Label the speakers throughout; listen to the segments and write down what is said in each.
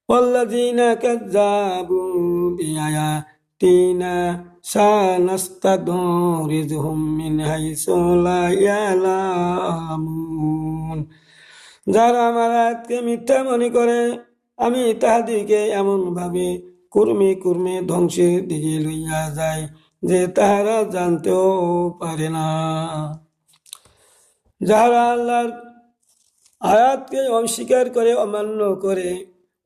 Speaker 1: والذين كذبوا بآياتنا سنستدرجهم من حيث لا يعلمون। যারা আমার আয়াতকে মিথ্যা মনে করে আমি তাহাদিকে এমন ভাবে কুর্মে কুর্মে ধ্বংসের দিকে লইয়া যায় যে তাহারা জানতেও পারে না। যারা আল্লাহর আয়াতকে অস্বীকার করে, অমান্য করে,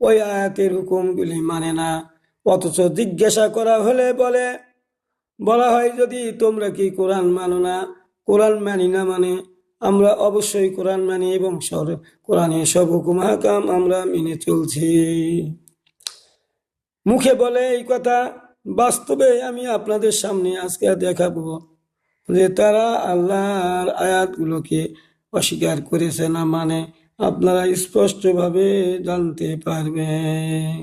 Speaker 1: ওই আয়াতের হুকুমগুলি মানে না, অথচ জিজ্ঞাসা করা হলে বলা হয় যদি তোমরা কি কোরআন মানো না? কোরআন মানি না মানে আমরা অবশ্যই কোরআন মানি এবং কোরআনের সব হুকুম হাকাম আমরা মেনে চলছি। মুখে বলে এই কথা, বাস্তবে আমি আপনাদের সামনে আজকে দেখাবো যে তারা আল্লাহর আয়াতগুলোকে অস্বীকার করেছে না মানে আপনারা স্পষ্টভাবে জানতে পারবেন।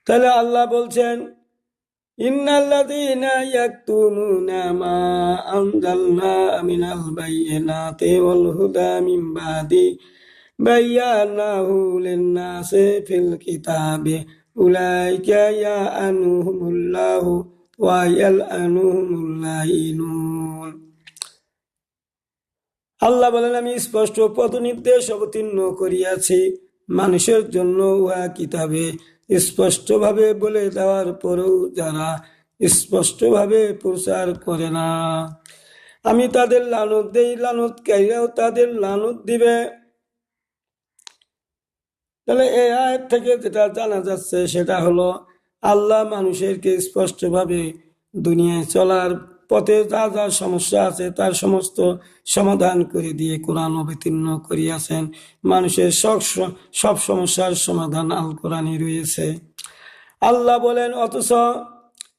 Speaker 1: তাহলে আল্লাহ বলছেন ইন্নাল্লাযীনা ইয়াকতুমুনা মা আনজালনা মিনাল বায়্যিনাতি ওয়াল হুদা মিন বাদি বায়্যানাহু লিন-নাসি ফিল কিতাবি উলাইকা ইয়া'লানুহুমুল্লাহু ওয়া ইয়াল'ানুহুমুল লাঈনুন। আল্লাহ বলেন আমি স্পষ্ট পথ নির্দেশ অবতীর্ণ করিয়াছি মানুষের জন্য উহা কিতাবে স্পষ্টভাবে বলে দেওয়ার পরেও যারা স্পষ্টভাবে প্রচার করে না আমি তাদের লানত দেই, লানতকারীরাও তাদের লানত দিবে। তাহলে এই আয়াত থেকে যেটা জানা যাচ্ছে সেটা হলো আল্লাহ মানুষেরকে স্পষ্টভাবে দুনিয়ায় চলার পথে যা যা সমস্যা আছে তার সমস্ত সমাধান করে দিয়ে কোরআন অবতীর্ণ করিয়াছেন। মানুষের সব সমস্যার সমাধান আল কোরআনে রয়েছে। আল্লাহ বলেন অথচ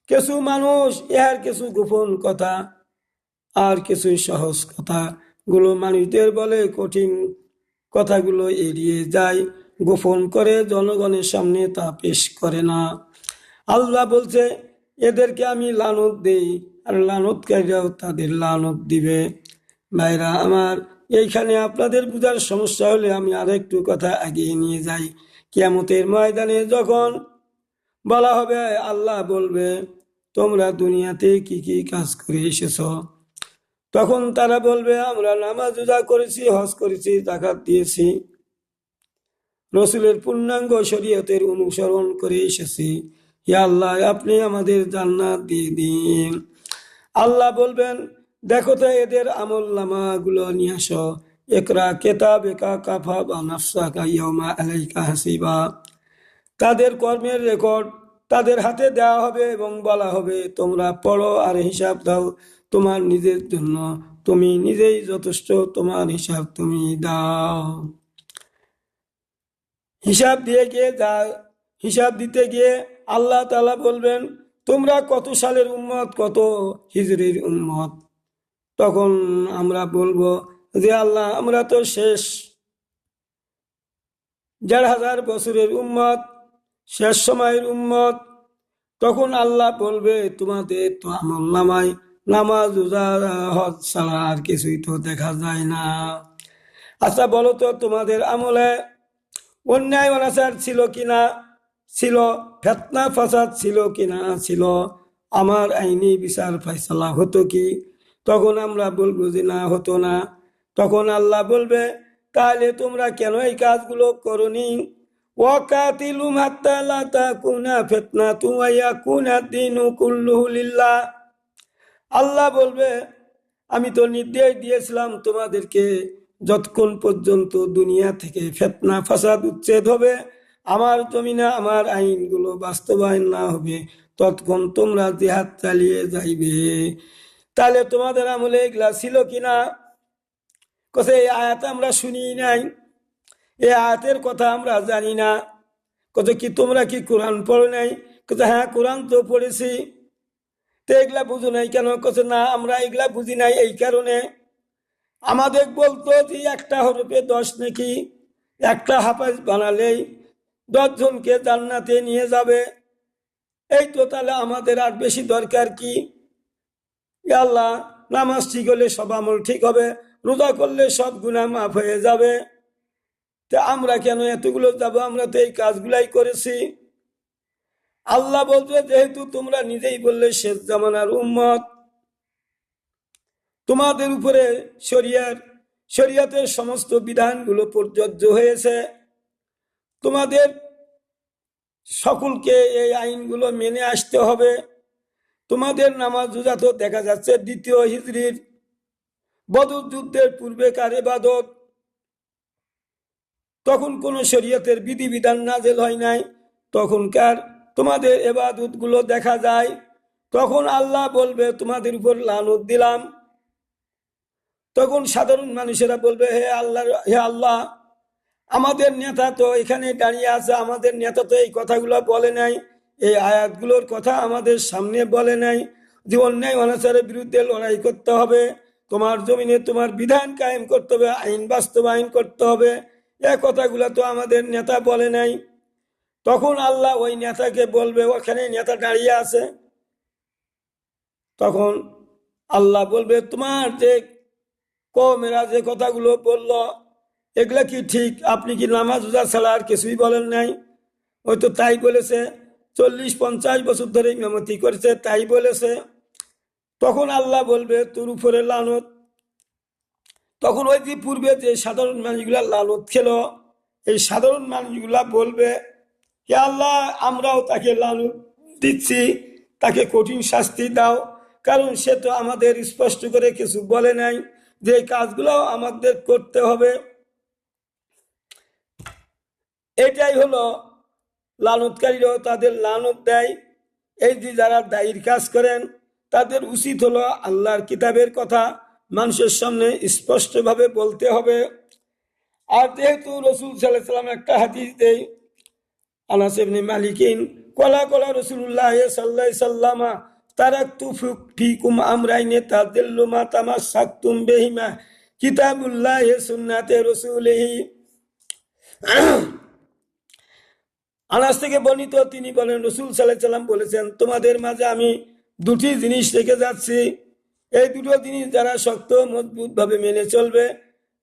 Speaker 1: কিছু মানুষ ইহার কিছু গোপন কথা আর কিছু সহজ কথা গুলো মানুষদের বলে কঠিন কথাগুলো এড়িয়ে যায়, গোপন করে জনগণের সামনে তা পেশ করে না। আল্লাহ বলছে এদেরকে আমি লানত দেই আর লানতকারীরাও তাদের লানত দিবে। ভাইরা আমার, এইখানে আপনাদের বুঝার সমস্যা হলে আমি আরেকটু কথা এগিয়ে নিয়ে যাই। কিয়ামতের ময়দানে যখন বলা হবে, আল্লাহ বলবে তোমরা দুনিয়াতে কি কি কাজ করে এসেছ, তখন তারা বলবে আমরা নামাজ রোজা করেছি, হজ করেছি, যাকাত দিয়েছি, রসুলের পূর্ণাঙ্গ শরীয়তের অনুসরণ করে এসেছি, হে আল্লাহ আপনি আমাদের জান্নাত দিয়ে দিন। আল্লাহ বলবেন দেখো তো এদের আমল নামাগুলো নিয়ে আসো, ইকরা কিতাবাকা কাফা বিনাফসিকা ইয়াওমা আলাইকা হাসিবা। তাদের কর্মের রেকর্ড তাদের হাতে দেওয়া হবে এবং বলা হবে তোমরা পড়ো আর হিসাব দাও তোমার নিজের জন্য, তুমি নিজেই যথেষ্ট, তোমার হিসাব তুমি দাও। হিসাব দিতে গিয়ে আল্লাহ তাআলা বলবেন তোমরা কত সালের উম্মত, কত হিজরির উম্মত। তখন আমরা বলবো যে আল্লাহ আমরা তো শেষ ১,৫০০ বছরের উম্মত, শেষ সময়ের উম্মত। তখন আল্লাহ বলবে তোমাদের তো আমল নামায় নামাজ রোজা হজ ছাড়া আর কিছুই তো দেখা যায় না। আচ্ছা বলো তো তোমাদের আমলে অন্যায় অনাচার ছিল কিনা? ছিল। ফিতনা ফাসাদ ছিল কিনা? ছিল। আমার আইনি বিচার ফয়সালা হতো কি? তখন আমরা বলবো যে না, হতো না। তখন আল্লাহ বলবে তাহলে তোমরা কেন এই কাজগুলো করনি? ওয়াকাতিলুম হাত্তা লা তাকুনা ফিতনাতুন ওয়া ইয়াকুনা দ্বীনু কুল্লুহু লিল্লাহ। আল্লাহ বলবে আমি তো নির্দেশ দিয়েছিলাম তোমাদেরকে যতক্ষণ পর্যন্ত দুনিয়া থেকে ফিতনা ফাসাদ উচ্ছেদ হবে, আমার জমিনে আমার আইনগুলো বাস্তবায়ন না হবে, ততক্ষণ তোমরা জিহাদ চালিয়ে যাইবে। তাহলে তোমাদের আমলে এগুলা ছিল কিনা? কোথায় এই আয়াত আমরা শুনি নাই, এই আয়াতের কথা আমরা জানি না। কোথায় কি তোমরা কি কোরআন পড়ো নাই? কোথায় হ্যাঁ কোরআন তো পড়েছি। তো এগুলা বুঝো নাই কেন? কোথায় না আমরা এগুলা বুঝি নাই এই কারণে। আমাদের বলতো যে একটা হরফে 10 নাকি, একটা হাফেজ বানালেই 10 জনকে জান্নাতে নিয়ে যাবে। এই তো তাহলে আমাদের আর বেশি দরকার কি? আল্লাহ নামাজ ঠিক হলে সব আমল ঠিক হবে, রোজা করলে সব গুনাহ মাফ হয়ে যাবে। তা আমরা কেন এতগুলো যাব? আমরা তো এই কাজগুলাই করেছি। আল্লাহ বলছে, যেহেতু তোমরা নিজেই বললে শেষ জামানার উম্মত, তোমাদের উপরে শরিয়াতের সমস্ত বিধানগুলো প্রযোজ্য হয়েছে, তোমাদের সকলকে এই আইনগুলো মেনে আসতে হবে। তোমাদের নামাজ রোজা তো দেখা যাচ্ছে দ্বিতীয় হিজরির বদর যুদ্ধের পূর্বেকার ইবাদত, তখন কোন শরীয়তের বিধিবিধান নাযিল হয় নাই, তখনকার তোমাদের ইবাদত গুলো দেখা যায়। তখন আল্লাহ বলবে, তোমাদের উপর লানত দিলাম। তখন সাধারণ মানুষেরা বলবে, হে আল্লাহ, আমাদের নেতা তো এখানে দাঁড়িয়ে আছে, আমাদের নেতা তো এই কথাগুলো বলে নাই, এই আয়াতগুলোর কথা আমাদের সামনে বলে নাই যে অন্যায় অনাচারের বিরুদ্ধে লড়াই করতে হবে, তোমার জমিনে তোমার বিধান কায়েম করতে হবে, আইন বাস্তবায়ন করতে হবে, এই কথাগুলো তো আমাদের নেতা বলে নাই। তখন আল্লাহ ওই নেতাকে বলবে, ওখানে নেতা দাঁড়িয়ে আছে, তখন আল্লাহ বলবে, তোমার যে কওমেরা যে কথাগুলো বলল এগুলা কি ঠিক? আপনি কি নামাজ রোজা ছাড়া আর কিছুই বলেন নাই? ওই তো তাই বলেছে, 40-50 বছর ধরে ইমামতি করেছে, তাই বলেছে। তখন আল্লাহ বলবে, তোর উপরে লানত। তখন ওই যে পূর্বে যে সাধারণ মানুষগুলা লানত খেল, এই সাধারণ মানুষগুলা বলবে, হে আল্লাহ, আমরাও তাকে লানত দিচ্ছি, তাকে কঠিন শাস্তি দাও, কারণ সে তো আমাদের স্পষ্ট করে কিছু বলে নাই যে কাজগুলো আমাদের করতে হবে। এটাই হলো লানতকারীরাও তাদের লানত দেয়। এই যে যারা দায়ীর কাজ করেন, তাদের উচিত হলো আল্লাহর কিতাবের কথা মানুষের সামনে স্পষ্টভাবে বলতে হবে। আর যেহেতু রাসূল সাল্লাল্লাহু আলাইহি ওয়াসাল্লাম একটা হাদিস দেয়, আনাস ইবনে মালিকিন কলা রাসূলুল্লাহ সাল্লাল্লাহু আলাইহি ওয়াসাল্লাম, তারাকতু ফিকুম আমরাইনি তাদিল্লু মা তামাসসাকতুম বিহিমা কিতাবুল্লাহি সুন্নাতে রাসূলিহি। আনাস থেকে বর্ণিত, তিনি বলেন, রাসূল সাল্লাল্লাহু আলাইহি ওয়াসাল্লাম বলেছেন, তোমাদের মাঝে আমি দুটি জিনিস রেখে যাচ্ছি, এই দুটো জিনিস যারা শক্ত মজবুত ভাবে মেনে চলবে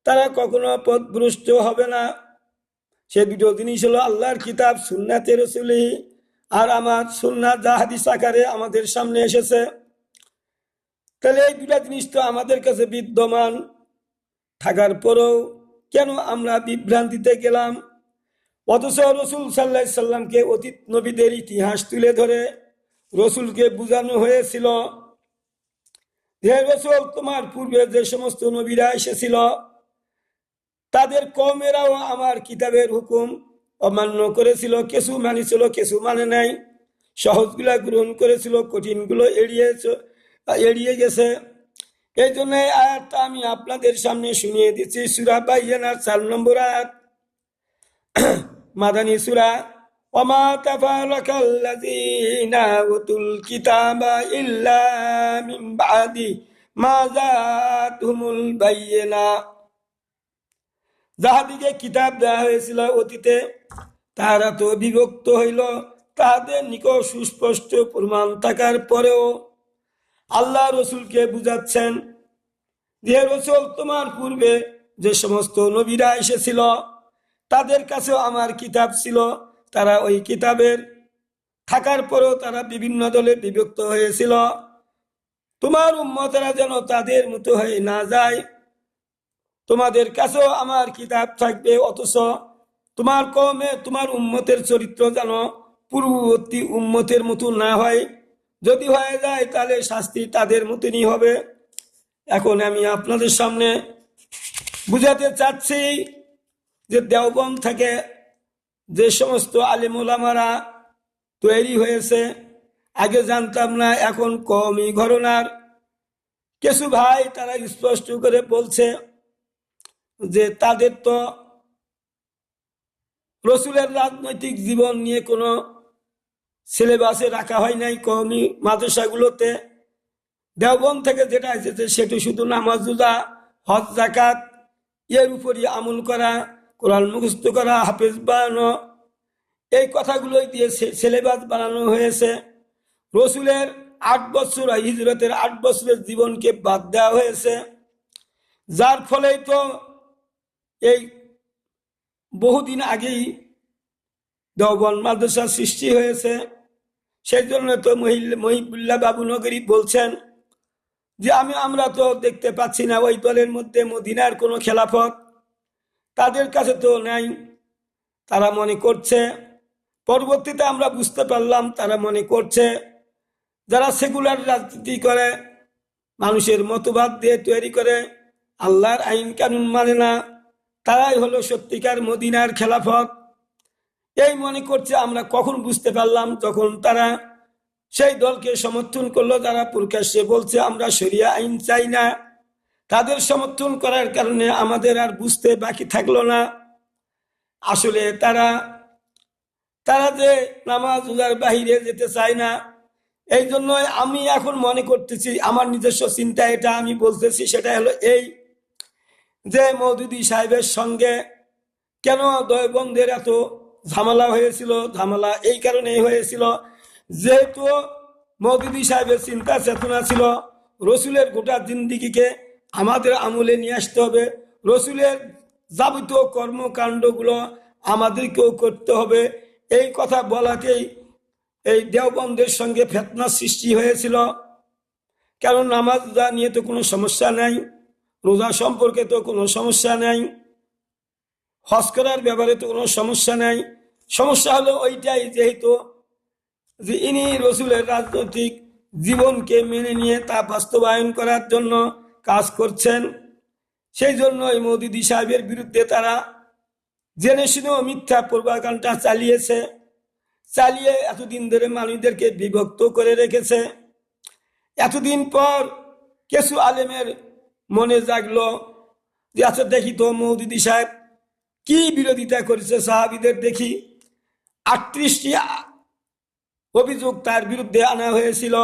Speaker 1: তারা কখনো পথভ্রষ্ট হবে না। সে দুটো জিনিস হলো আল্লাহর কিতাব, সুন্নাতে রাসূলিহি, আর আমার সুন্নাত যা হাদিস আকারে আমাদের সামনে এসেছে। তাহলে এই দুটা জিনিস তো আমাদের কাছে বিদ্যমান থাকার পরেও কেন আমরা বিভ্রান্তিতে গেলাম? অথচ রাসূল সাল্লাল্লাহু আলাইহি সাল্লামকে অতীত নবীদের ইতিহাস তুলে ধরে রাসূলকে বোঝানো হয়েছিল যে, রাসূল, তোমার পূর্বে যে সমস্ত নবীরা এসেছিল তাদের কওমেরাও আমার কিতাবের হুকুম অমান্য করেছিল, কিছু মানেছিল, কিছু মানে নাই, সহজগুলা গ্রহণ করেছিল, কঠিনগুলো এড়িয়ে গেছে। এই জন্য এই আয়াতটা আমি আপনাদের সামনে শুনিয়ে দিচ্ছি। সূরা বাইয়ানার 4 নম্বর আয়াত, মাদানী সূরা। ওমা তাফারাকাল্লাযীনা উতুল কিতাবা ইল্লা মিন বাদি মা জাআতহুমুল বায়িনা। যাহাদিকে কিতাব দেওয়া হয়েছিল অতীতে, তারা তো বিভক্ত হইল, তাদের নিকট সুস্পষ্ট প্রমাণ থাকার পরেও আল্লাহ রসুলকে বুঝাচ্ছেন যে, রসুল, তোমার পূর্বে যে সমস্ত নবীরা এসেছিল তাদের কাছেও আমার কিতাব ছিল, তারা ওই কিতাবের থাকার পরেও তারা বিভিন্ন দলে বিভক্ত হয়েছিল। তোমার উম্মতেরা যেন তাদের মতো হয়ে না যায়, তোমাদের কাছেও আমার কিতাব থাকবে, অথচ তোমার কওমে তোমার উম্মতের চরিত্র যেন পূর্ববর্তী উম্মতের মতো না হয়, যদি হয়ে যায় তাহলে শাস্তি তাদের মতনই হবে। এখন আমি আপনাদের সামনে বুঝাতে চাচ্ছি যে দেওবন্দ থেকে যে সমস্ত আলেম ওলামারা তৈরি হয়েছে, আগে জানতাম না, এখন কওমি ঘরানার কিছু ভাই তারা স্পষ্ট করে বলছে যে তাদের তো রসুলের রাজনৈতিক জীবন নিয়ে কোনো সিলেবাসে রাখা হয় নাই কওমি মাদ্রাসাগুলোতে। দেওবন্দ থেকে যেটা এসেছে সেটা শুধু নামাজ রোজা হজ যাকাত এর উপরই আমল করা, কোরআন মুখস্থ করা, হাফেজ বানানো, এই কথাগুলোই দিয়ে সিলেবাস বানানো হয়েছে। রসুলের 8 বছর, হিজরতের 8 বছরের জীবনকে বাদ দেওয়া হয়েছে। যার ফলেই তো এই বহুদিন আগেই দেওবন্দ মাদ্রাসার সৃষ্টি হয়েছে। সেই জন্য তো মহিবুল্লাহ বাবু নগরী বলছেন যে আমরা তো দেখতে পাচ্ছি না ওই দলের মধ্যে মদিনার কোনো খেলাফত তাদের কাছে তো নাই। তারা মনে করছে, পরবর্তীতে আমরা বুঝতে পারলাম তারা মনে করছে যারা সেকুলার রাজনীতি করে, মানুষের মতবাদ দিয়ে তৈরি করে, আল্লাহর আইন কানুন মানে না, তারাই হলো সত্যিকার মদিনার খেলাফত। এই মনে করছে। আমরা কখন বুঝতে পারলাম? যখন তারা সেই দলকে সমর্থন করলো, যারা প্রকাশ্যে বলছে আমরা শরিয়া আইন চাই না। তাদের সমর্থন করার কারণে আমাদের আর বুঝতে বাকি থাকলো না আসলে তারা যে নামাজ রোজার বাহিরে যেতে চায় না। এই জন্য আমি এখন মনে করতেছি, আমার নিজস্ব চিন্তা, এটা আমি বলতেছি, সেটা হলো এই যে মওদুদী সাহেবের সঙ্গে কেন দেওবন্দের এত ঝামেলা হয়েছিল। ঝামেলা এই কারণেই হয়েছিল, যেহেতু মওদুদী সাহেবের চিন্তা চেতনা ছিল রসুলের গোটা জিন্দিগিকে আমাদের আমলে নিয়ে আসতে হবে, রসুলের যাবতীয় কর্মকাণ্ডগুলো আমাদেরকেও করতে হবে। এই কথা বলাতেই এই দেওবন্দের সঙ্গে ফিতনা সৃষ্টি হয়েছিল। কারণ নামাজ নিয়ে তো কোনো সমস্যা নাই, রোজা সম্পর্কে তো কোনো সমস্যা নাই, হজ করার ব্যাপারে তো কোনো সমস্যা নাই। সমস্যা হলো ওইটাই, যেহেতু যে ইনি রসুলের রাজনৈতিক জীবনকে মেনে নিয়ে তা বাস্তবায়ন করার জন্য কাজ করছেন। সেই জন্য এই মওদুদী সাহেবের বিরুদ্ধে তারা জেনে শুনেও মিথ্যা প্রোপাগান্ডা চালিয়েছে, চালিয়ে এতদিন ধরে মানুষদেরকে বিভক্ত করে রেখেছে। এতদিন পর কিছু আলেমের মনে জাগলো যে আচ্ছা দেখি তো মওদুদী সাহেব কি বিরোধিতা করেছে সাহাবীদের। দেখি 38টি অভিযোগ তার বিরুদ্ধে আনা হয়েছিল,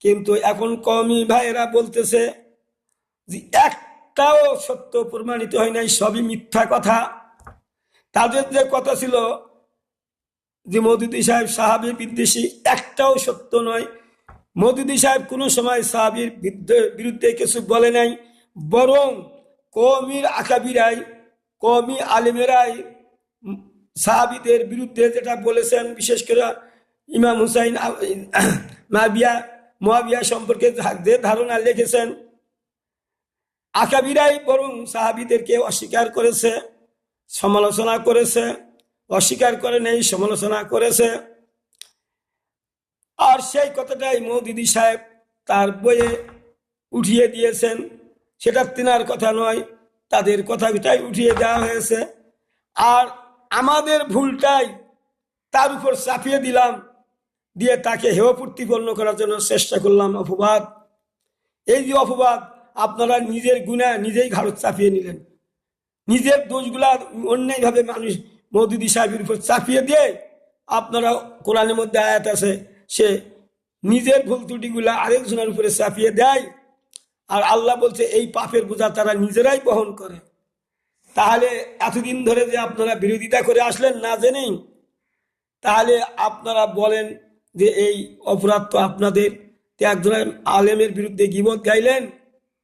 Speaker 1: কিন্তু এখন কওমি ভাইয়েরা বলতেছে যে একটাও সত্য প্রমাণিত হয় নাই, সবই মিথ্যা কথা। তাদের যে কথা ছিল যে মওদুদী সাহেব সাহাবী বিদ্বেষী, একটাও সত্য নয়। মওদুদী সাহেব কোনো সময় সাহাবীর বিরুদ্ধে কিছু বলে নাই, বরং কওমির আকাবিরাই, কওমি আলেমেরাই সাহাবীদের বিরুদ্ধে যেটা বলেছেন, বিশেষ করে ইমাম হুসাইন মুয়াবিয়া সম্পর্কে যে ধারণা লিখেছেন, আকাবিরাই বরং সাহাবীদেরকে অস্বীকার করেছে, সমালোচনা করেছে, অস্বীকার করে নেই, সমালোচনা করেছে। আর সেই কথাটাই মওদুদী সাহেব তার বইয়ে উঠিয়ে দিয়েছেন। সেটা তিনার কথা নয়, তাদের কথাটাই উঠিয়ে দেওয়া হয়েছে। আর আমাদের ভুলটাই তার উপর চাপিয়ে দিলাম, দিয়ে তাকে হেয় প্রতিপন্ন করার জন্য চেষ্টা করলাম। অপবাদ, এই যে অপবাদ, আপনারা নিজের গুনাহ নিজেই ঘাড়ত চাপিয়ে নিলেন। নিজের দোষগুলা অন্যায়ভাবে মানুষ মওদুদী সাহেবের উপর চাপিয়ে দিয়ে আপনারা, কোরআনের মধ্যে আয়াত আছে, সে নিজের ভুল ত্রুটিগুলা আরেকজনের উপরে চাপিয়ে দেয়। আর আল্লাহ বলছে এই পাপের বোঝা তারা নিজেরাই বহন করে। তাহলে এতদিন ধরে যে আপনারা বিরোধিতা করে আসলেন না জেনেই, তাহলে আপনারা বলেন যে এই অপরাধ তো আপনাদের। একজনের আলেমের বিরুদ্ধে গীবত গাইলেন,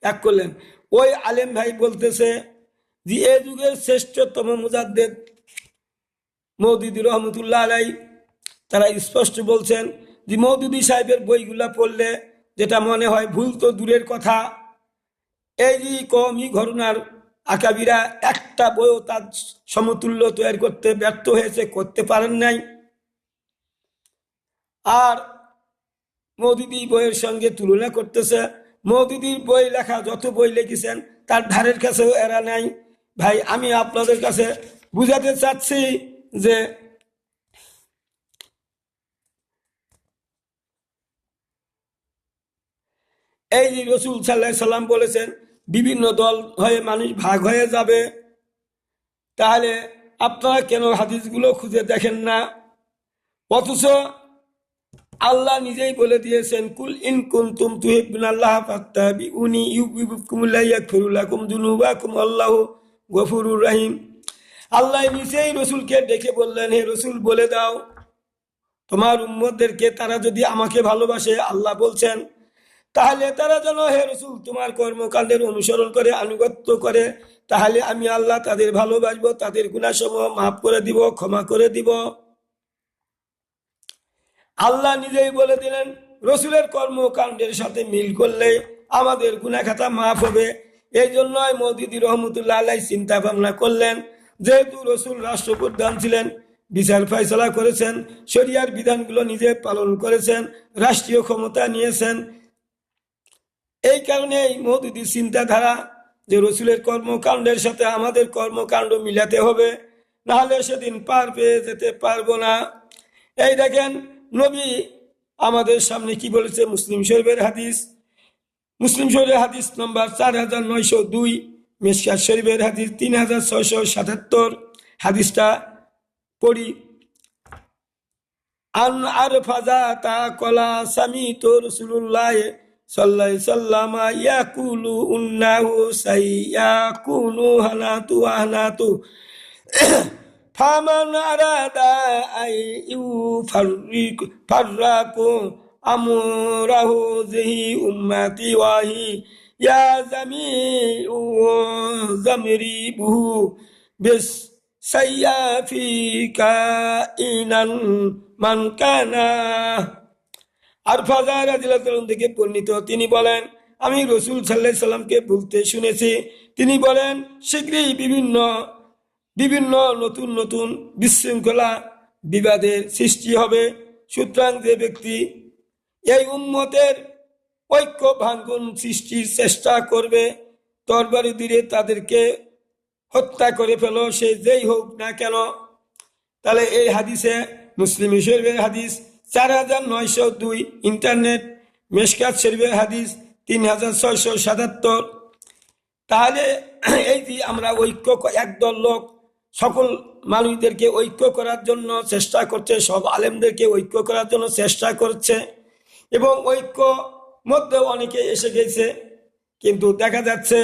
Speaker 1: এক করলেন। ওই আলেম ভাই বলতেছে যে এই যুগের শ্রেষ্ঠতম মুজাদ্দেদ মওদুদী রহমতুল্লাহ আলাই, তারা স্পষ্ট বলছেন যে মওদুদী সাহেবের বইগুলা পড়লে যেটা মনে হয়, ভুল তো দূরের কথা, এই যে কওমি ঘটনার আকাবিরা একটা বইও তার সমতুল্য তৈরি করতে ব্যর্থ হয়েছে, করতে পারেন নাই। আর মওদুদী বইয়ের সঙ্গে তুলনা করতেছে। মওদুদীর বই লেখা যত বই লিখেছেন তার ধারের কাছেও এরা নাই। ভাই, আমি আপনাদের কাছে বুঝাতে চাচ্ছি যে এই যে রাসূল সাল্লাল্লাহু আলাইহি সাল্লাম বলেছেন বিভিন্ন দল হয়ে মানুষ ভাগ হয়ে যাবে, তাহলে আপনারা কেন হাদিসগুলো খুঁজে দেখেন না? অথচ আল্লাহ নিজেই বলে দিয়েছেন, কুল ইন কুনতুম তুহিব্বুনাল্লাহ ফাত্তাবিউনি ইউহিব্বুকুমুল্লাহু ইয়াগফিরু লাকুম যুনুবাকুম আল্লাহু গফুরুর রহিম। আল্লাহ নিজেই রসুলকে ডেকে বললেন, হে রসুল বলে দাও তোমার উম্মতদেরকে, তারা যদি আমাকে ভালোবাসে, আল্লাহ বলছেন তাহলে তারা যেন হে রসুল তোমার কর্মকাণ্ডের অনুসরণ করে আনুগত্য করে, তাহলে আমি আল্লাহ তাদের ভালোবাসবো, তাদের গুনাহসমূহ মাফ করে দিব, ক্ষমা করে দিব। আল্লাহ নিজেই বলে দিলেন রসুলের কর্মকাণ্ডের সাথে মিল করলে আমাদের গুনাহ খাতা মাফ হবে। এই জন্যই মওদুদী রহমতুল্লাহ আলাইহি চিন্তা ভাবনা করলেন, যেহেতু রসুল রাষ্ট্রপ্রধান ছিলেন, বিচার ফয়সালা করেছেন, শরিয়ার বিধানগুলো নিজে পালন করেছেন, রাষ্ট্রীয় ক্ষমতা নিয়েছেন, এই কারণে এই মওদুদীর চিন্তাধারা যে রসুলের কর্মকাণ্ডের সাথে আমাদের কর্মকাণ্ড মিলাতে হবে, নাহলে সেদিন পার পেয়ে যেতে পারবো না। এই দেখেন নবী আমাদের সামনে কি বলেছে, মুসলিম শরীফের হাদিস, মুসলিম শরীফের হাদিস নম্বর 4902, মিশকাত শরীফের হাদিস 3677। হাদিসটা পড়ি। আন আরফাজা তা কলা সামিতু রাসূলুল্লাহ সাল্লাল্লাহু আলাইহি ওয়াসাল্লাম ইয়াকুলু উন্নাহু সাইয়াকুনু হানাতু আহনাতু ফামান আরাদা আই ফাররাকু আমরাহু যিহি উম্মতি ওয়াহি ইয়া জামিউ জামরিবুহু বিস সাইয়াফি কাইনান মান কানা। আরফাজা রাদিয়াল্লাহু তাআলা থেকে বর্ণিত, তিনি বলেন আমি রাসূল সাল্লাল্লাহু আলাইহি সাল্লামকে বলতে শুনেছি, তিনি বলেন শীঘ্রই বিভিন্ন নতুন নতুন বিশৃঙ্খলা বিবাদের সৃষ্টি হবে। সুতরাং যে ব্যক্তি এই উম্মতের ঐক্য ভাঙ্গন সৃষ্টির চেষ্টা করবে, তরবারি দিয়ে তাদেরকে হত্যা করে ফেলো, সে যেই হোক না কেন। তাহলে এই হাদিসে মুসলিম শরীফের হাদিস 4902, ইন্টারনেট মিশকাত শরীফের হাদিস 3677। তাহলে এই যে আমরা ঐক্য, একদল লোক সকল মানুষদেরকে ঐক্য করার জন্য চেষ্টা করছে, সব আলেমদেরকে ঐক্য করার জন্য চেষ্টা করছে, এবং ঐক্য মধ্যে অনেকে এসে গেছে, কিন্তু দেখা যাচ্ছে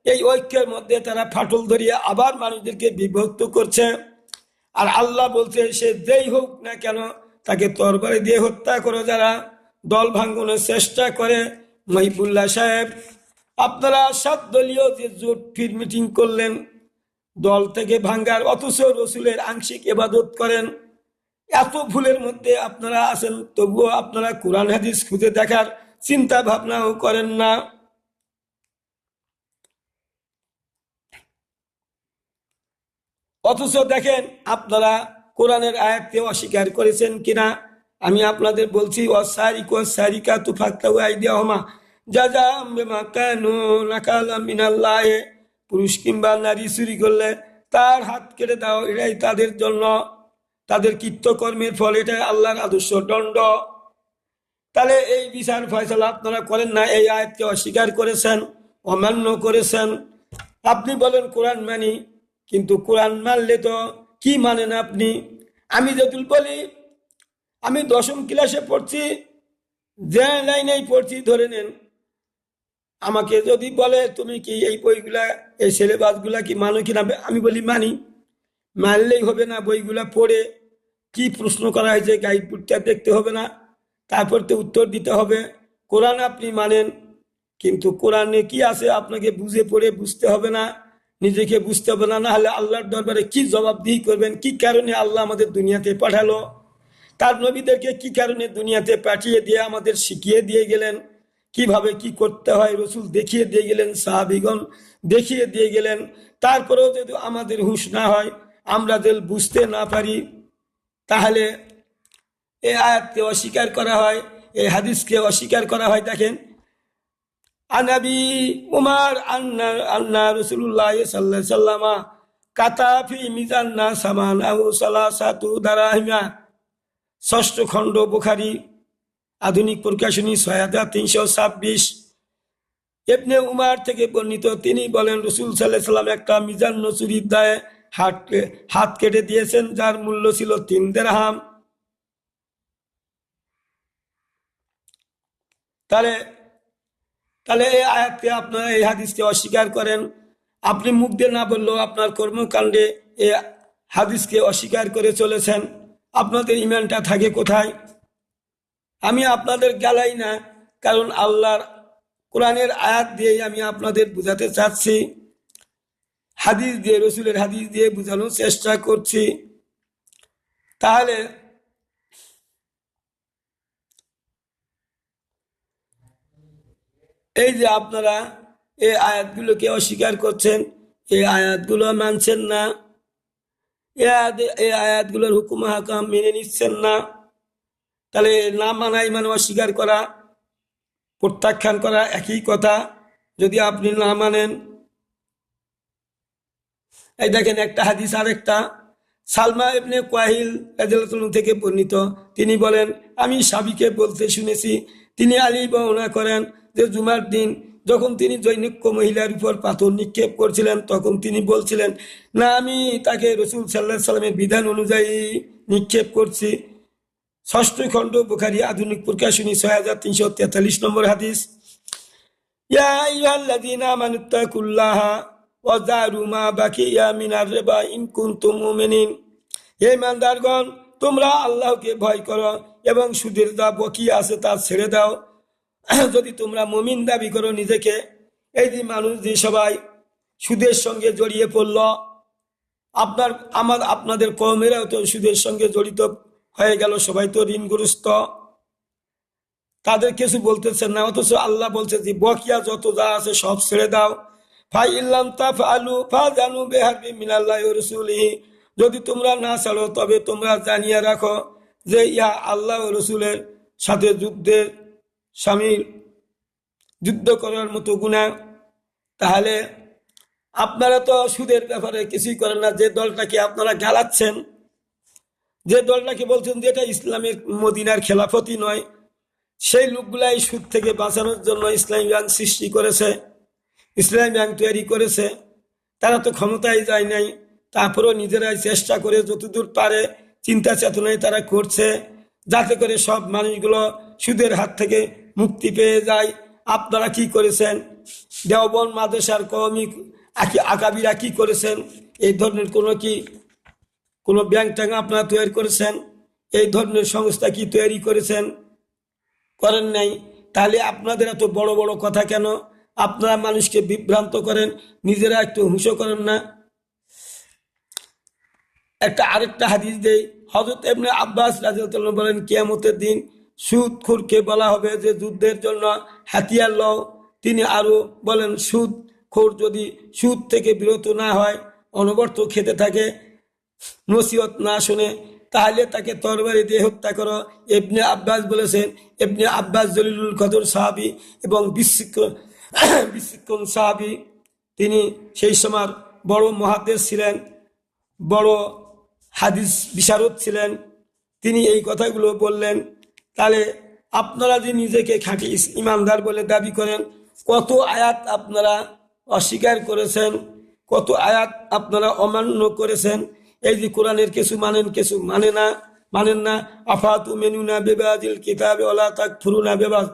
Speaker 1: এই ঐক্যের মধ্যে তারা ফাটল ধরিয়ে আবার মানুষদেরকে বিভক্ত করছে। আর আল্লাহ বলছে সে যেই হোক না কেন তাকে তরবারি দিয়ে হত্যা করো। যারা দল ভাঙ্গনের চেষ্টা করে, মহিবুল্লাহ সাহেব আপনারা 7 দলীয় যে জোট ফির মিটিং করলেন দল থেকে ভাঙ্গার, অথচ রসুলের আংশিক ইবাদত করেন, এত ভুলের মধ্যে আপনারা আছেন, তবুও আপনারা কোরআন হাদিস খুঁজে দেখার চিন্তা ভাবনাও করেন না। অথচ দেখেন আপনারা কোরআনের আয়াতকে অস্বীকার করেছেন কিনা। আমি আপনাদের বলছি ওয়াসারিকু ওয়াসারিকাতু ফাকতাউ আইদিয়াহুমা জাযাআম বিমা কানু নাকালাম মিনাল্লাহ। পুরুষ কিংবা নারী চুরি করলে তার হাত কেটে দাও, এটাই তাদের জন্য তাদের কৃত্যকর্মের ফল, এটাই আল্লাহর আদর্শ দণ্ড। তাহলে এই বিচার ফয়সালা আপনারা করেন না, এই আয়াতকে অস্বীকার করেছেন, অমান্য করেছেন। আপনি বলেন কোরআন মানি, কিন্তু কোরআন মানলে তো কি মানেন আপনি? আমি যদি বলি আমি 10ম ক্লাসে পড়ছি, যে লাইনেই পড়ছি ধরে নেন, আমাকে যদি বলে তুমি কি এই বইগুলা, এই সিলেবাসগুলা কি মানো কিনা, আমি বলি মানি। মানলেই হবে না, বইগুলা পড়ে কি প্রশ্ন করা হয়েছে গাইড বুকটা দেখতে হবে না, তারপর তো উত্তর দিতে হবে। কোরআন আপনি মানেন, কিন্তু কোরআনে কি আছে আপনাকে বুঝে পড়ে বুঝতে হবে না, নিজেকে বুঝতে হবে না, নাহলে আল্লাহর দরবারে কি জবাবদিহি করবেন? কি কারণে আল্লাহ আমাদের দুনিয়াতে পাঠালো, তার নবীদেরকে কি কারণে দুনিয়াতে পাঠিয়ে দিয়ে আমাদের শিখিয়ে দিয়ে গেলেন, কিভাবে কি করতে হয় রসুল দেখিয়ে দিয়ে গেলেন, সাহাবীগণ দেখিয়ে দিয়ে গেলেন। তারপরেও যদি আমাদের হুঁশ না হয়, আমরা যদি বুঝতে না পারি, তাহলে এই আয়াতকে অস্বীকার করা হয়, এই হাদিসকে অস্বীকার করা হয়। দেখেন আনাবি উমার আন্না রাসূলুল্লাহ সাল্লাল্লাহু আলাইহি ওয়াসাল্লাম কাতাফি মিজান্না সামান আউ সালাসাতু দারাহিমা। 6ষ্ঠ খণ্ড বুখারী, আধুনিক প্রকাশনী 6326। ইবনে উমার থেকে বর্ণিত, তিনি বলেন রাসূল সাল্লাল্লাহু আলাইহি ওয়াসাল্লাম একটা মিজান চুরির দায়ে হাত কেটে দিয়েছেন, যার মূল্য ছিল 3 দিরহাম। তাহলে এই আয়াতকে আপনারা, এই হাদিসকে অস্বীকার করেন। আপনি মুখ দিয়ে না বললেও আপনার কর্মকাণ্ডে এই হাদিসকে অস্বীকার করে চলেছেন। আপনাদের ইমানটা থাকে কোথায়? আমি আপনাদের গালাই না, কারণ আল্লাহর কোরআনের আয়াত দিয়েই আমি আপনাদের বুঝাতে চাচ্ছি, হাদিস দিয়ে, রসুলের হাদিস দিয়ে বোঝানোর চেষ্টা করছি। তাহলে এই যে আপনারা এই আয়াতগুলোকে অস্বীকার করছেন, এই আয়াতগুলো মানছেন না, এই আয়াতগুলোর হুকুম হাকাম মেনে নিচ্ছেন না, তাহলে না মানাই মানে অস্বীকার করা, প্রত্যাখ্যান করা একই কথা। যদি আপনি না মানেন, এই দেখেন একটা হাদিস, আরেকটা সালমা ইবনে কুয়াইল রাদিয়াল্লাহু আনহু থেকে বর্ণিত, তিনি বলেন, আমি সাবিকে বলতে শুনেছি, তিনি আলী বর্ণনা করেন যে জুমার দিন যখন তিনি জৈনক্য মহিলার উপর পাথর নিক্ষেপ করছিলেন, তখন তিনি বলছিলেন, না, আমি তাকে রাসূল সাল্লাল্লাহু আলাইহি সাল্লামের বিধান অনুযায়ী নিক্ষেপ করছি। ষষ্ঠ খণ্ড বুখারী আধুনিক প্রকাশনী 6343 নম্বর হাদিস। ইয়া আইয়ুহাল্লাযীনা আমানুত্তাকুল্লাহা ওয়া যারু মা বাকিয়া মিনার রিবা ইন কুনতুম মুমিনিন। হে ইমানদারগণ, তোমরা আল্লাহকে ভয় করো এবং সুদের যা বাকি আছে তা ছেড়ে দাও, যদি তোমরা মুমিন দাবি করো নিজেকে। এই যে মানুষ যে সবাই সুদের সঙ্গে জড়িয়ে পড়ল, আপনাদের কওমেরাও তো সুদের সঙ্গে জড়িত হয়ে গেল, সবাই তো ঋণগ্রস্ত, তাদের কিছু বলতেছেন না, অথচ আল্লাহ বলছে যে বকিয়া যত যা আছে সব ছেড়ে দাও। ফাই ইল্লাম তাফআলু ফাযানু বিহারবি মিনাল্লাহি ওয়া রাসূলিহি। যদি তোমরা না ছাড়ো তবে তোমরা জানিয়ে রাখো যে ইয়া আল্লাহ ও রাসূলের সাথে যুদ্ধ করার মতো গুনাহ। তাহলে আপনারা তো সুদের ব্যাপারে কিছুই করেন না, যে দলটাকে আপনারা গালাচ্ছেন, যে দলটাকে বলছেন যে এটা ইসলামের মদিনার খেলাফতি নয়, সেই লোকগুলাই সুদ থেকে বাঁচানোর জন্য ইসলামী ব্যাংক সৃষ্টি করেছে, ইসলামী ব্যাংক তৈরি করেছে। তারা তো ক্ষমতায় যায় নাই, তারপরেও নিজেরাই চেষ্টা করে যতদূর পারে চিন্তা চেতনায় তারা করছে, যাতে করে সব মানুষগুলো সুদের হাত থেকে মুক্তি পেয়ে যায়। আপনারা কি করেছেন? দেওবন্দ মাদ্রাসার কওমি আকাবিরা কি করেছেন? এই ধরনের কোনো ব্যাংক ট্যাঙ্ক আপনারা তৈরি করেছেন? এই ধরনের সংস্থা কি তৈরি করেছেন? করেন নাই। তাহলে আপনাদের এত বড় বড় কথা কেন? আপনারা মানুষকে বিভ্রান্ত করেন, নিজেরা একটু হুঁশো করেন না। আরেকটা হাদিস দেই, হযরত ইবনে আব্বাস রাদিয়াল্লাহু আনহু বলেন, কিয়ামতের দিন সুদখোরকে বলা হবে যে যুদ্ধের জন্য হাতিয়ার লও। তিনি আরো বলেন, সুদখোর যদি সুদ থেকে বিরত না হয়, অনবরত খেতে থাকে, নসিহত না শুনে, তাহলে তাকে তরবারি দিয়ে হত্যা করো। ইবনে আব্বাস বলেছেন, ইবনে আব্বাস জলিলুল কদর সাহাবী এবং বিশিক্ষণ সাহাবী, তিনি সেই সময় বড় মুহাদ্দিস ছিলেন, বড় হাদিস বিশারদ ছিলেন। তিনি এই কথাগুলো বললেন। তাহলে আপনারা যে নিজেকে খাঁটি ইমানদার বলে দাবি করেন, কত আয়াত আপনারা অস্বীকার করেছেন, কত আয়াত আপনারা অমান্য করেছেন। এই যে কোরআনের কিছু মানেন, কিছু মানেন না। আফাতুমিনুনা বিবাদিল কিতাবি ওয়ালা তাকফুরুনা বিবাদ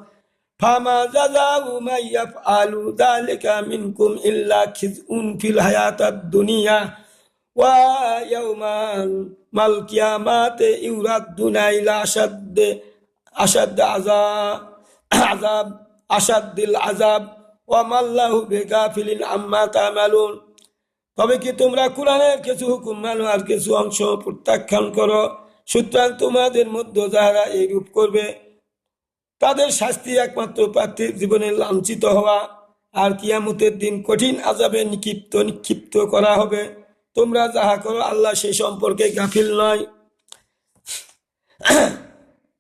Speaker 1: ফামা জাযাউ মান ইয়াফআলু যালিকা মিনকুম ইল্লা খিজউন ফিল হায়াতাদ দুনিয়া ওয়া ইয়াউমাল কিয়ামাতি ইউরাদুনা ইলা আশাদ্দিল আযাব ওয়া মাল্লাহু বিগাফিলিন আম্মা তা'মালুন। তবে কি তোমরা কোরআনের কিছু হুকুম মানো আর কিছু অংশ প্রত্যাখ্যান করো? সুতরাং তোমাদের মধ্যে যারা এইরূপ করবে তাদের শাস্তি একমাত্র পার্থিব জীবনে লাঞ্ছিত হওয়া আর কিয়ামতের দিন কঠিন আযাবে নিক্ষিপ্ত করা হবে। তোমরা যাহা করো আল্লাহ সে সম্পর্কে গাফিল নয়।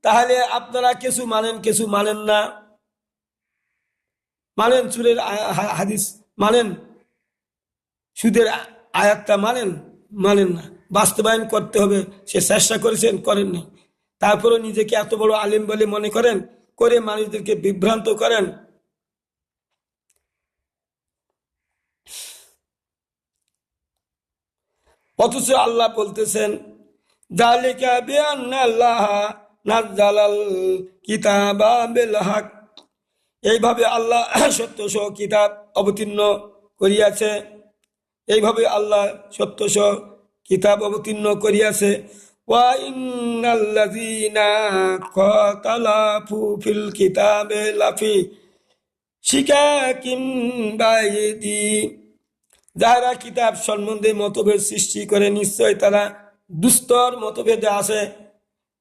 Speaker 1: তাহলে আপনারা কিছু মানেন, কিছু মানেন না। মানেন সুদের হাদিস, মানেন সুদের আয়াতটা, মানেন না। বাস্তবায়ন করতে হবে, সে চেষ্টা করেছেন, করেননি। তারপরে নিজেকে এত বড় আলিম বলে মনে করেন, করে মানুষদেরকে বিভ্রান্ত করেন। অথচ আল্লাহ বলতেছেন, যালিকা বিআন্নাল্লাহা নাযালাল কিতাবা বিল হক। এইভাবে আল্লাহ সত্য সহ কিতাব অবতীর্ণ করিয়াছে, এইভাবে আল্লাহ সত্য সহ কিতাব অবতীর্ণ করিয়াছে। ওয়া ইন্নাল্লাযীনা খাতালাফু ফিল কিতাবে লাফি শিকাকিম বাইদি, যারা কিতাব সম্বন্ধে মতভেদ সৃষ্টি করে নিশ্চয় তারা দুস্তর মতভেদে আছে।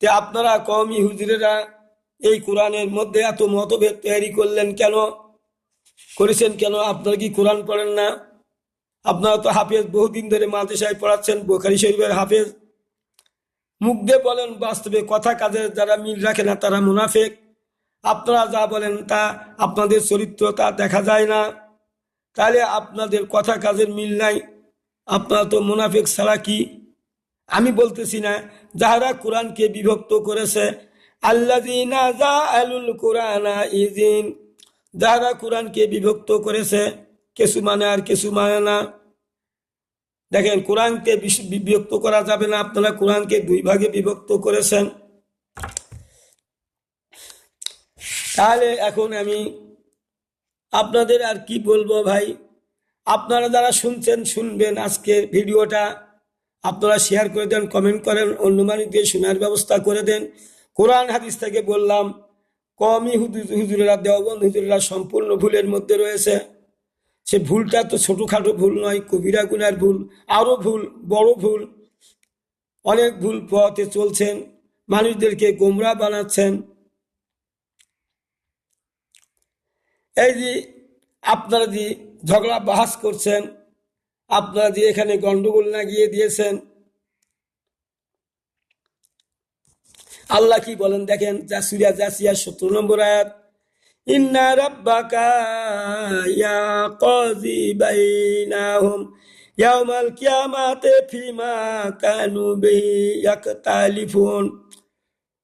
Speaker 1: তে আপনারা কওমি হুজুরেরা এই কোরআনের মধ্যে এত মতভেদ তৈরি করলেন কেন, করেছেন কেন? আপনারা কি কোরআন পড়েন না? আপনারা তো হাফেজ, বহুদিন ধরে মাদ্রাসায় পড়াচ্ছেন, বুখারী শরীফের হাফেজ। মুখ দিয়ে বলেন, বাস্তবে কথা কাজে যারা মিল রাখে না তারা মুনাফিক। আপনারা যা বলেন তা আপনাদের চরিত্র তা দেখা যায় না, তাহলে আপনাদের কথা কাজের মিল নাই, আপনারা তো মুনাফিক ছাড়া কি? আমি বলতেছি না, যারা কোরআনকে বিভক্ত করেছে, আল্লাযীনা জাআলুল কুরআনা ইযিন, যারা কোরআনকে বিভক্ত করেছে, কিছু মানে আর কিছু মানে না। দেখেন, কোরআনকে বিভক্ত করা যাবে না, আপনারা কোরআনকে দুই ভাগে বিভক্ত করেছেন। তাহলে এখন আমি আপনাদের আর কি বলবো ভাই? আপনারা যারা শুনছেন, শুনবেন আজকের ভিডিওটা, আপনারা শেয়ার করে দেন, কমেন্ট করেন, অন্য মানুষদের শোনার ব্যবস্থা করে দেন। কোরআন হাদিস থেকে বললাম, কওমি হুজুরেরা, দেওবন্দ হুজুরেরা সম্পূর্ণ ভুলের মধ্যে রয়েছে। সে ভুলটা তো ছোটখাটো ভুল নয়, কবিরা গুনার ভুল, আরো ভুল, বড় ভুল, অনেক ভুল পথে চলছেন, মানুষদেরকে গোমরা বানাচ্ছেন। এই যে আপনারা যে ঝগড়া বাহাস করছেন, আপনারা যে এখানে গন্ডগোল লাগিয়ে দিয়েছেন, আল্লাহ কি বলেন দেখেন, সূরা জাসিয়া 17 নম্বর আয়াত, ইন্না রাব্বাকা ইয়াকাযী বাইনাহুম ইয়াউমাল কিয়ামাতি ফিমা কানু বিহি ইয়াকতালিফুন।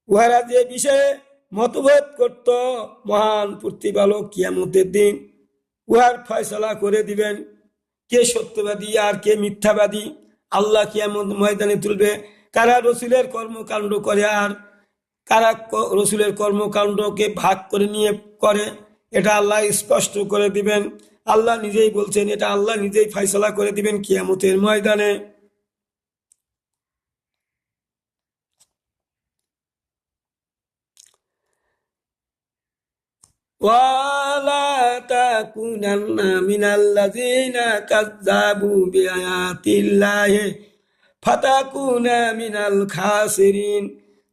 Speaker 1: উহারা যে বিষয়ে মতভেদ করত, মহান প্রতিপালক কিয়ামতের দিন উহার ফয়সালা করে দিবেন। কে সত্যবাদী আর কে মিথ্যাবাদী আল্লাহ কিয়ামত ময়দানে তুলবে। কারা রসুলের কর্মকাণ্ড করে আর কারা রসুলের কর্মকাণ্ডকে ভাগ করে নিয়ে করে, এটা আল্লাহ স্পষ্ট করে দিবেন। আল্লাহ নিজেই বলছেন, এটা আল্লাহ নিজেই ফয়সালা করে দিবেন কিয়ামতের ময়দানে। ওয়ালা তাকুনান্না মিনাল্লাযীনা কাযযাবু বিআয়াতিল্লাহি ফাতাকুনা মিনাল খাসিরিন।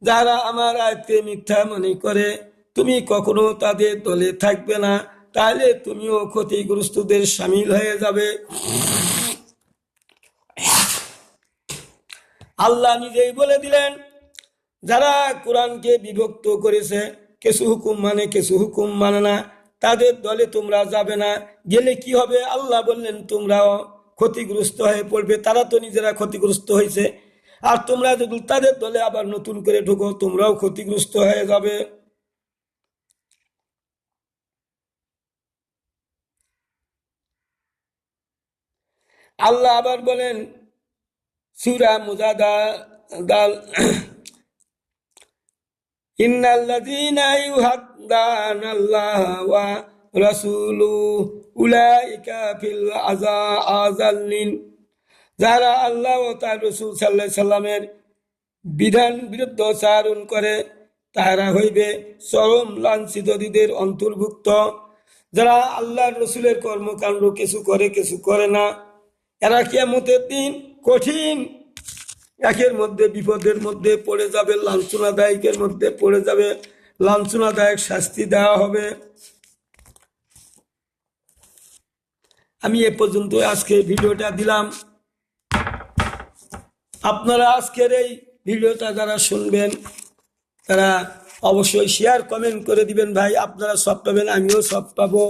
Speaker 1: যারা আমার আয়াতকে মিথ্যা মনে করে, তুমি কখনো তাদের দলে থাকবে না, তাহলে তুমিও ক্ষতিগ্রস্তদের শামিল হয়ে যাবে। আল্লাহ নিজেই বলে দিলেন, যারা কোরআনকে বিভক্ত করেছে, কিছু হুকুম মানে কিছু হুকুম মানে না, তাদের দলে তোমরা যাবে না। গেলে কি হবে? আল্লাহ বললেন, তোমরাও ক্ষতিগ্রস্ত হয়ে পড়বে। তারা তো নিজেরা ক্ষতিগ্রস্ত হয়েছে, আর তোমরা যদি তাদের দলে আবার নতুন করে ঢুকো, তোমরাও ক্ষতিগ্রস্ত হয়ে যাবে। আল্লাহ আবার বলেন সূরা মুজাদালা, ইন্নাল্লাযীনা ইউহাদ্দানাল্লাহা ওয়া রাসূলুহু উলাইকা ফিল আযাল্লিন। যারা আল্লাহ ও তার রাসূল সাল্লাল্লাহু আলাইহি সাল্লামের বিধান বিরুদ্ধাচরণ করে, তারা হইবে চরম লাঞ্ছিতদের অন্তর্ভুক্ত। যারা আল্লাহর রসুলের কর্মকাণ্ড কিছু করে কিছু করে না, এরা কিয়ামতের দিন কঠিন একের মধ্যে বিপদের মধ্যে পড়ে যাবে, লাঞ্ছনাদায়কের মধ্যে পড়ে যাবে, লাঞ্ছনাদায়ক শাস্তি দেওয়া হবে। আমি এ পর্যন্ত আজকে ভিডিওটা দিলাম। আপনারা আজকের এই ভিডিওটা যারা শুনবেন, তারা অবশ্যই শেয়ার কমেন্ট করে দিবেন ভাই। আপনারা সব পাবেন, আমিও সব পাবো।